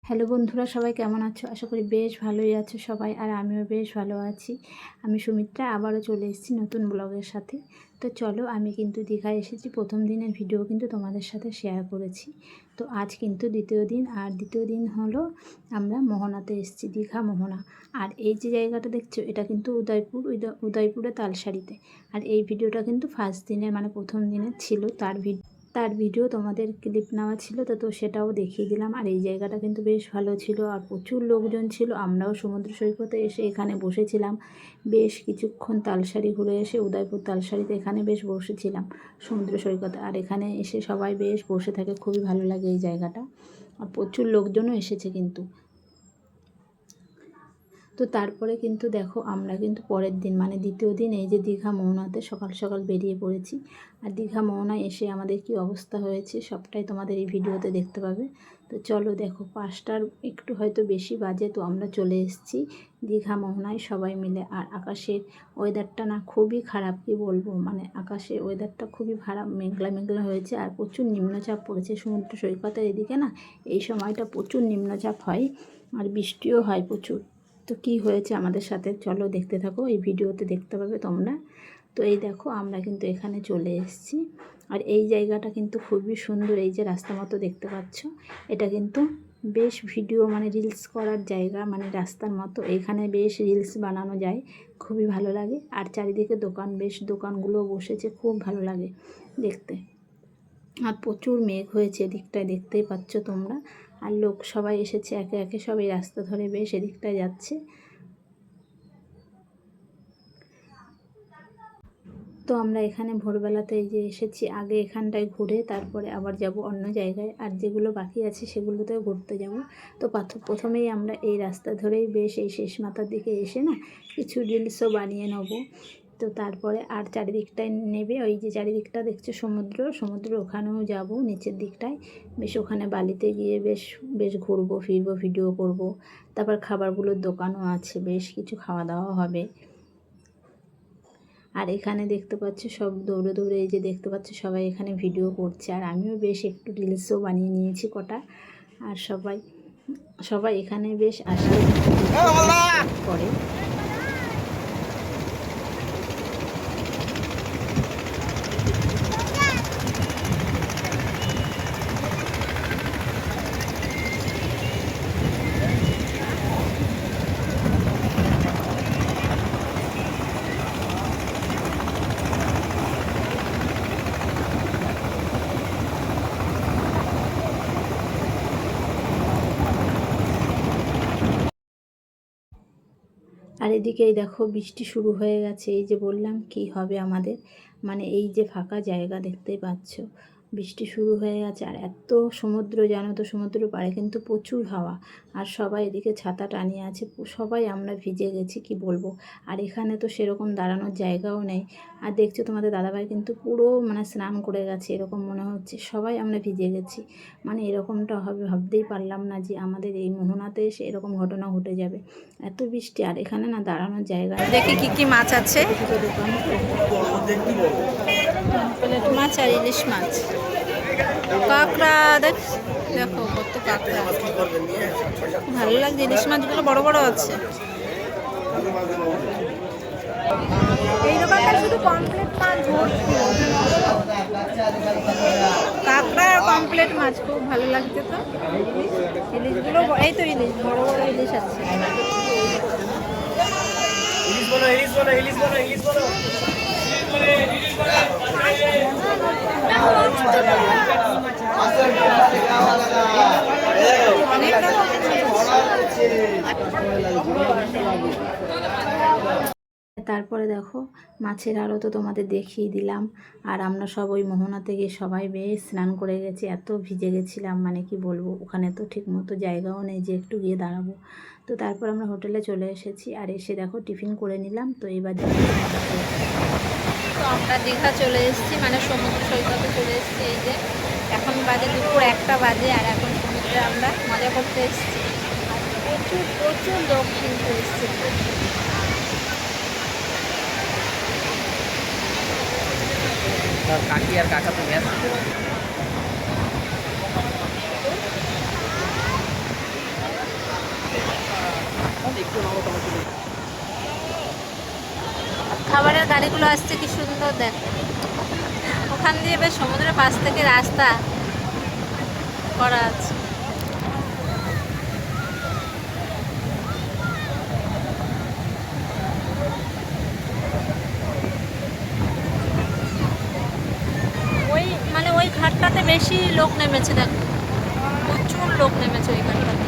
Hello বন্ধুরা, সবাই কেমন আছো? আশা করি বেশ ভালোই আছো সবাই। আর আমিও বেশ ভালো আছি। আমি সুমিত্রা আবারও চলে এসেছি নতুন ব্লগের সাথে। তো চলো, আমি কিন্তু দীঘায় এসেছি। প্রথম দিনের ভিডিও কিন্তু তোমাদের সাথে শেয়ার করেছি। তো আজ কিন্তু দ্বিতীয় দিন, আর দ্বিতীয় দিন হলো আমরা মোহনাতে এসেছি, দীঘা মোহনা। আর এই যে জায়গাটা দেখছো, এটা কিন্তু উদয়পুরে তালসারিতে। আর এই ভিডিওটা কিন্তু ফার্স্ট দিনের মানে প্রথম দিনের ছিল, তার ভিডিও তোমাদের ক্লিপ নেওয়া ছিল, তো সেটাও দেখিয়ে দিলাম। আর এই জায়গাটা কিন্তু বেশ ভালো ছিল, আর প্রচুর লোকজন ছিল। আমরাও সমুদ্র সৈকতে এসে এখানে বসেছিলাম বেশ কিছুক্ষণ। তালসারি ঘুরে এসে উদয়পুর তালসারিতে এখানে বেশ বসেছিলাম সমুদ্র সৈকতে। আর এখানে এসে সবাই বেশ বসে থাকে, খুবই ভালো লাগে এই জায়গাটা। আর প্রচুর লোকজনও এসেছে কিন্তু। তো তারপরে কিন্তু দেখো, আমরা কিন্তু পরের দিন মানে দ্বিতীয় দিন এই যে দীঘা মোহনাতে সকাল সকাল বেরিয়ে পড়েছি। আর দীঘা মোহনায় এসে আমাদের কি অবস্থা হয়েছে সবটাই তোমাদের এই ভিডিওতে দেখতে পাবে। তো চলো দেখো, 5টার একটু হয়তো বেশি বাজে, তো আমরা চলে এসেছি দীঘা মোহনায় সবাই মিলে। আর আকাশের ওয়েদারটা না খুবই খারাপ, কি বলবো, মানে আকাশের ওয়েদারটা খুবই খারাপ, মেঘলা মেঘলা হয়েছে। আর প্রচুর নিম্নচাপ পড়েছে সমুদ্র সৈকতের এদিকে না, এই সময়টা প্রচুর নিম্নচাপ হয় আর বৃষ্টিও হয় প্রচুর। তো কি হয়েছে আমাদের সাথে চলো দেখতে থাকো, এই ভিডিওতে দেখতে পাবে তোমরা। তো এই দেখো, আমরা কিন্তু এখানে চলে এসেছি। আর এই জায়গাটা কিন্তু খুবই সুন্দর। এই যে রাস্তা মতো দেখতে পাচ্ছ, এটা কিন্তু বেশ ভিডিও মানে রিলস করার জায়গা, মানে রাস্তার মতো। এখানে বেশ রিলস বানানো যায়, খুবই ভালো লাগে। আর চারিদিকে দোকান, বেশ দোকানগুলো বসেছে, খুব ভালো লাগে দেখতে। আর প্রচুর মেঘ হয়েছে এদিকটায়, দেখতেই পাচ্ছ তোমরা। আর লোক সবাই এসেছে একে একে, সব এই রাস্তা ধরে বেশ এদিকটায় যাচ্ছে। তো আমরা এখানে ভোরবেলাতে এই যে এসেছি, আগে এখানটায় ঘুরে তারপরে আবার যাব অন্য জায়গায়। আর যেগুলো বাকি আছে সেগুলোতেও ঘুরতে যাব। তো প্রথমেই আমরা এই রাস্তা ধরেই বেশ এই শেষ মাথার দিকে এসে না কিছু রিলসও বানিয়ে নেব। তো তারপরে আর চারিদিকটায় নেবে, ওই যে চারিদিকটা দেখছো সমুদ্র ওখানেও যাব নিচের দিকটায়। বেশ ওখানে বালিতে গিয়ে বেশ বেশ ঘুরবো ফিরবো, ভিডিও করব। তারপর খাবারগুলোর দোকানও আছে, বেশ কিছু খাওয়া দাওয়া হবে। আর এখানে দেখতে পাচ্ছ সব দৌড়ে দৌড়ে, এই যে দেখতে পাচ্ছ সবাই এখানে ভিডিও করছে। আর আমিও বেশ একটু রিলসও বানিয়ে নিয়েছি কটা। আর সবাই সবাই এখানে বেশ আসে করে। আর এদিকেই দেখো বৃষ্টি শুরু হয়ে গেছে। এই যে বললাম কি হবে আমাদের, মানে এই যে ফাঁকা জায়গা দেখতেই পাচ্ছ, বৃষ্টি শুরু হয়ে গেছে। আর এত সমুদ্র, জানো তো সমুদ্র পাড়ে কিন্তু প্রচুর হাওয়া। আর সবাই এদিকে ছাতা টানিয়ে আছে, সবাই আমরা ভিজে গেছি কি বলবো। আর এখানে তো সেরকম দাঁড়ানোর জায়গাও নেই। আর দেখছো তোমাদের দাদাভাই কিন্তু পুরো মানে স্নান করে গেছে, এরকম মনে হচ্ছে। সবাই আমরা ভিজে গেছি, মানে এরকমটা হবে ভাবতেই পারলাম না যে আমাদের এই মোহনাতে এসে এরকম ঘটনা ঘটে যাবে। এত বৃষ্টি, আর এখানে না দাঁড়ানোর জায়গা। দেখি কি কি মাছ আছে। দোকান, প্লেট মাছ আর ইলিশ মাছ, কাঁকড়া। দেখো কত কাঁকড়া, ভালো লাগছে। ইলিশ মাছগুলো বড় বড় আছে। এই দোকানটা শুধু কমপ্লিট মাছ ভর্তি, কাঁকড়া আর কমপ্লিট মাছ, খুব ভালো লাগছে। তো ইলিশগুলো, এই তো ইলিশ, বড় বড় ইলিশ আছে। অনেক তারপরে দেখো মাছের আড়ত তো তোমাদের দেখিয়ে দিলাম। আর আমরা সব ওই মোহনাতে গিয়ে সবাই বেশ স্নান করে গেছি, এত ভিজে গেছিলাম মানে কি বলবো। ওখানে তো ঠিক মতো জায়গাও নেই যে একটু গিয়ে দাঁড়াবো। তো তারপর আমরা হোটেলে চলে এসেছি। আর এসে দেখো টিফিন করে নিলাম। তো এবার তো আমরা দীঘা চলে এসেছি, মানে সমুদ্র সৈকতে চলে এসেছি। এই যে এখন বাজে দুপুর 1টা বাজে, আর এখন সমুদ্রে আমরা মজা করতে এসেছি। প্রচুর প্রচুর লোক কিন্তু এসছে। কাকি আর কাকা তো ব্যস্ত। গাড়িগুলো আসছে, কি সুন্দর দেখো। ওখান দিয়ে বেশ সমুদ্রের পাশ থেকে রাস্তা করা আছে। ওই ঘাটটাতে বেশি লোক নেমেছে, দেখো প্রচুর লোক নেমেছে ওই ঘাটটাতে।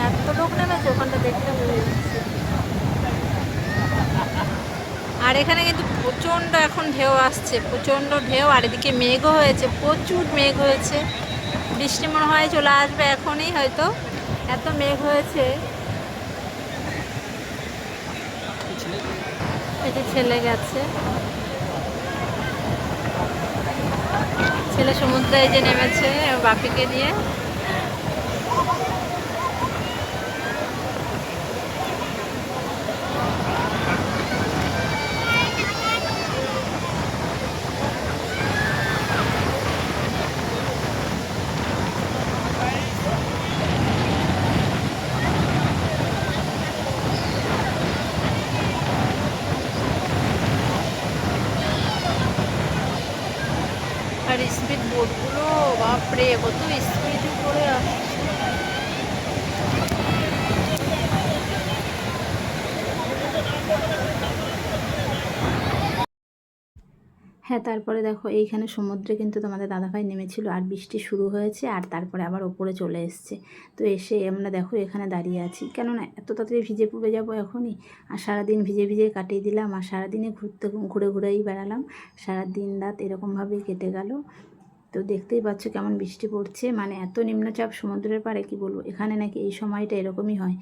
এত লোক নেমেছে ওখানটা দেখতে বোঝা যাচ্ছে। আর এখানে কিন্তু প্রচণ্ড এখন ঢেউ আসছে, প্রচণ্ড ঢেউ। আর এদিকে মেঘও হয়েছে, প্রচুর মেঘ হয়েছে। বৃষ্টি মনে হয় চলে আসবে এখনই হয়তো, এত মেঘ হয়েছে। এই যে ছেলে গেছে, ছেলে সমুদ্রে এই যে নেমেছে বাপিকে নিয়ে। আর স্পিড বোটগুলো বাপরে কত স্পিড করে আসছে। হ্যাঁ, তারপরে দেখো এইখানে সমুদ্রে কিন্তু তোমাদের দাদাভাই নেমেছিল আর বৃষ্টি শুরু হয়েছে, আর তারপরে আবার ওপরে চলে এসছে। তো এসে আমরা দেখো এখানে দাঁড়িয়ে আছি, কেননা এত তাড়াতাড়ি ভিজে পড়ে যাবো এখনই। আর সারাদিন ভিজে ভিজে কাটিয়ে দিলাম, আর সারাদিনে ঘুরে ঘুরেই বেড়ালাম, সারাদিন রাত এরকমভাবেই কেটে গেল। তো দেখতেই পাচ্ছ কেমন বৃষ্টি পড়ছে, এত নিম্নচাপ সমুদ্রের পাড়ে, কি বলবো, এখানে নাকি এই সময়টা এরকমই হয়।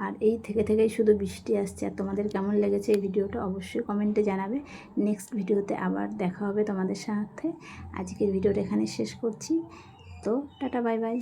আর এই থেকেই শুধু বৃষ্টি আসছে। আর তোমাদের কেমন লেগেছে এই ভিডিওটা অবশ্যই কমেন্টে জানাবে। নেক্সট ভিডিওতে আবার দেখা হবে তোমাদের সাথে। আজকের ভিডিওটা এখানে শেষ করছি। তো টাটা, বাই বাই।